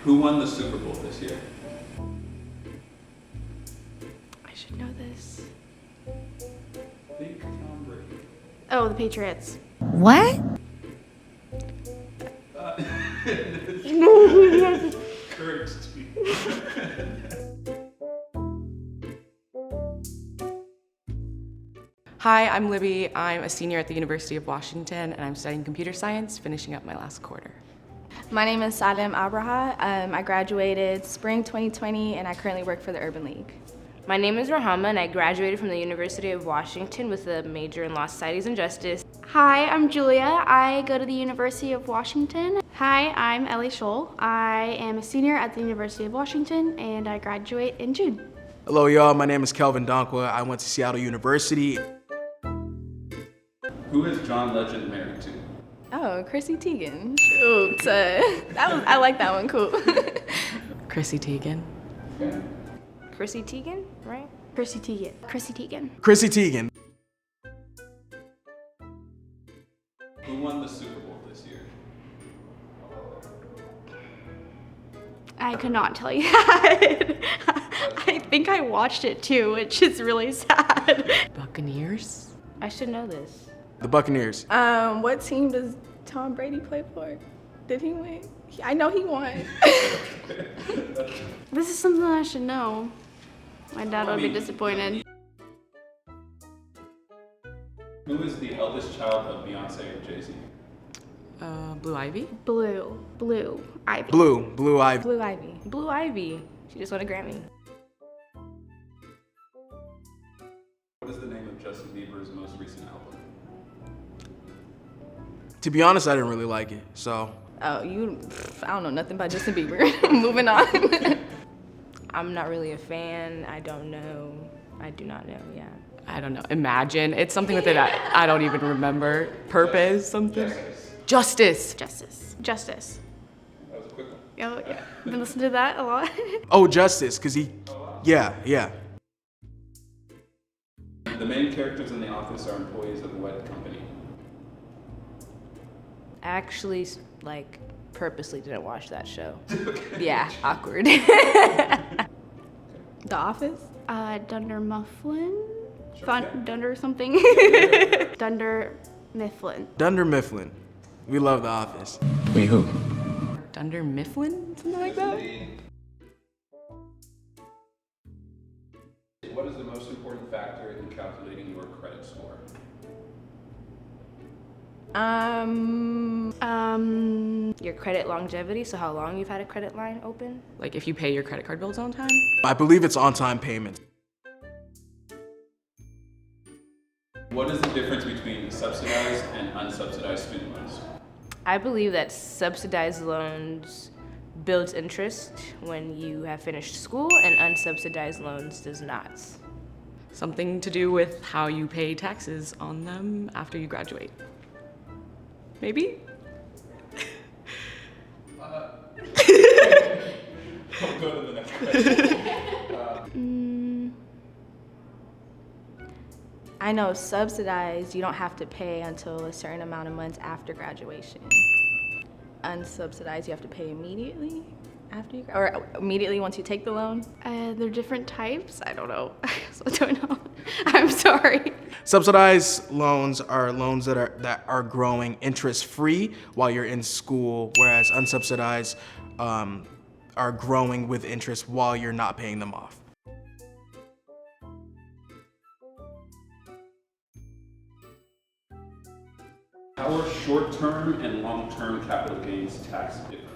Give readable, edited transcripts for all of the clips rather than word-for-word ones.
Who won the Super Bowl this year? I should know this. Think Tom Brady. Oh, the Patriots. What? Cursed. Hi, I'm Libby. I'm a senior at the University of Washington, and I'm studying computer science, finishing up my last quarter. My name is Salem Abraha. I graduated spring 2020, and I currently work for the Urban League. My name is Rahama, and I graduated from the University of Washington with a major in Law, Societies, and Justice. Hi, I'm Julia. I go to the University of Washington. Hi, I'm Ellie Scholl. I am a senior at the University of Washington, and I graduate in June. Hello, y'all. My name is Kelvin Donkwa. I went to Seattle University. Who is John Legend married to? Oh, Chrissy Teigen. Shoot, I like that one. Cool. Chrissy Teigen. Okay. Chrissy Teigen, right? Chrissy Teigen. Chrissy Teigen. Chrissy Teigen. Who won the Super Bowl this year? I could not tell you that. I think I watched it too, which is really sad. Buccaneers? I should know this. The Buccaneers. What team does Tom Brady play for? Did he win? I know he won. This is something I should know. My dad would be disappointed. Who is the eldest child of Beyonce and Jay-Z? Blue Ivy? Blue Ivy. Blue Ivy. Blue Ivy. Blue Ivy. She just won a Grammy. What is the name of Justin Bieber's most recent album? To be honest, I didn't really like it, so. Oh, I don't know nothing about Justin Bieber. Moving on. I'm not really a fan. I don't know. I do not know, yeah. I don't know. Imagine. It's something with it I don't even remember. Purpose, something? Justice. Justice. That was a quick one. Oh, yeah. I've been listening to that a lot. Oh, Justice, because he. Yeah. The main characters in The Office are employees of what company? I actually, purposely didn't watch that show. Okay. Yeah, awkward. The Office? Dunder Mifflin? Okay. Dunder something? Dunder Mifflin. Dunder Mifflin. We love The Office. Wait, who? Dunder Mifflin? Something like that? What is the most important factor in calculating your credit score? Your credit longevity, so how long you've had a credit line open. Like if you pay your credit card bills on time? I believe it's on-time payment. What is the difference between subsidized and unsubsidized student loans? I believe that subsidized loans builds interest when you have finished school, and unsubsidized loans does not. Something to do with how you pay taxes on them after you graduate. Maybe? We'll go to the next question. I know subsidized, you don't have to pay until a certain amount of months after graduation. Unsubsidized, you have to pay immediately after or immediately once you take the loan. They're different types? I don't know. I don't know. I'm sorry. Subsidized loans are loans that are growing interest-free while you're in school, whereas unsubsidized are growing with interest while you're not paying them off. How are short-term and long-term capital gains taxed differently?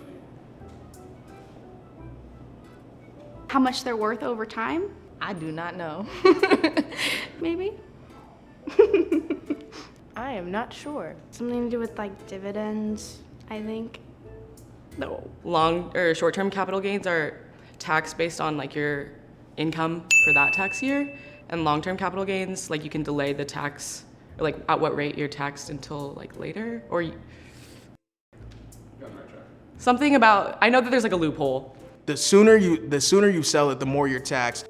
How much they're worth over time? I do not know. Maybe? I am not sure. Something to do with dividends, I think. No. Long or short-term capital gains are taxed based on your income for that tax year, and long-term capital gains, you can delay the tax, or at what rate you're taxed until later, or You're on the right track. something about. I know that there's a loophole. The sooner you sell it, the more you're taxed.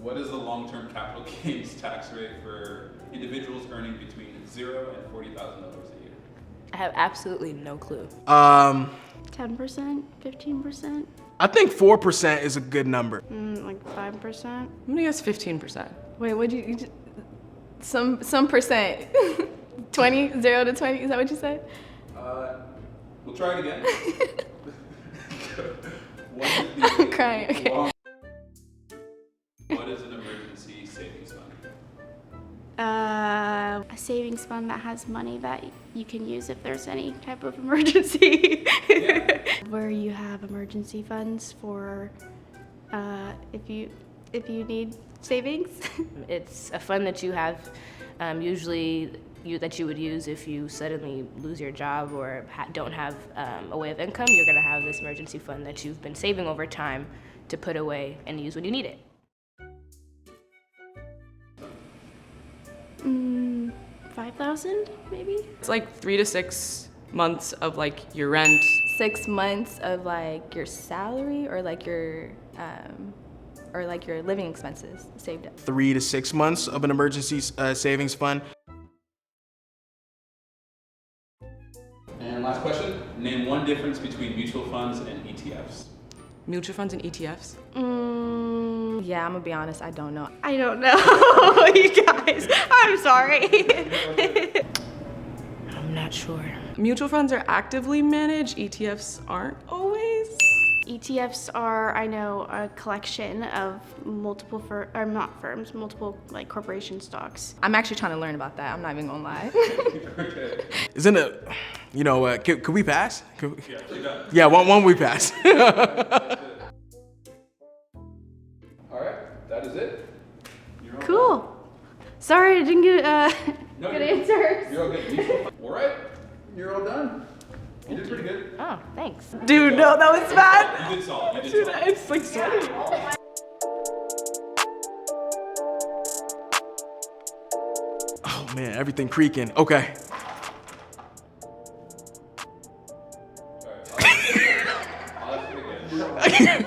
What is the long-term capital gains tax rate for individuals earning between $0 and $40,000 a year? I have absolutely no clue. 10%, 15%, I think 4% is a good number. like 5%. I'm gonna guess 15%. Wait, what'd you just, some percent? 20, 0 to 20, is that what you said? We'll try it again. What is I'm crying, okay. What is an emergency savings fund? A savings fund that has money that you can use if there's any type of emergency. Where you have emergency funds for if you need savings. It's a fund that you have usually that you would use if you suddenly lose your job or don't have a way of income. You're going to have this emergency fund that you've been saving over time to put away and use when you need it. 5,000 maybe. It's like 3 to 6 months of like your rent. 6 months of like your salary or like your living expenses saved up. 3 to 6 months of an emergency savings fund. And last question, name one difference between mutual funds and ETFs. Mutual funds and ETFs. Yeah, I'm gonna be honest, I don't know. I don't know, you guys. I'm sorry. I'm not sure. Mutual funds are actively managed. ETFs aren't always. ETFs are, I know, a collection of multiple multiple like corporation stocks. I'm actually trying to learn about that. I'm not even gonna lie. Isn't it, you know, could we pass? Yeah, one we pass. All right, that is it. You're all Cool. Sorry, I didn't get No, good you're- answers. You're all good. Mutual fund. All right, you're all done. You did pretty good. Oh, thanks. Dude, no, that was bad. You did solid. You did Dude, solid. it's like sweaty. Oh man, everything creaking. Okay. All right, I'll ask it again.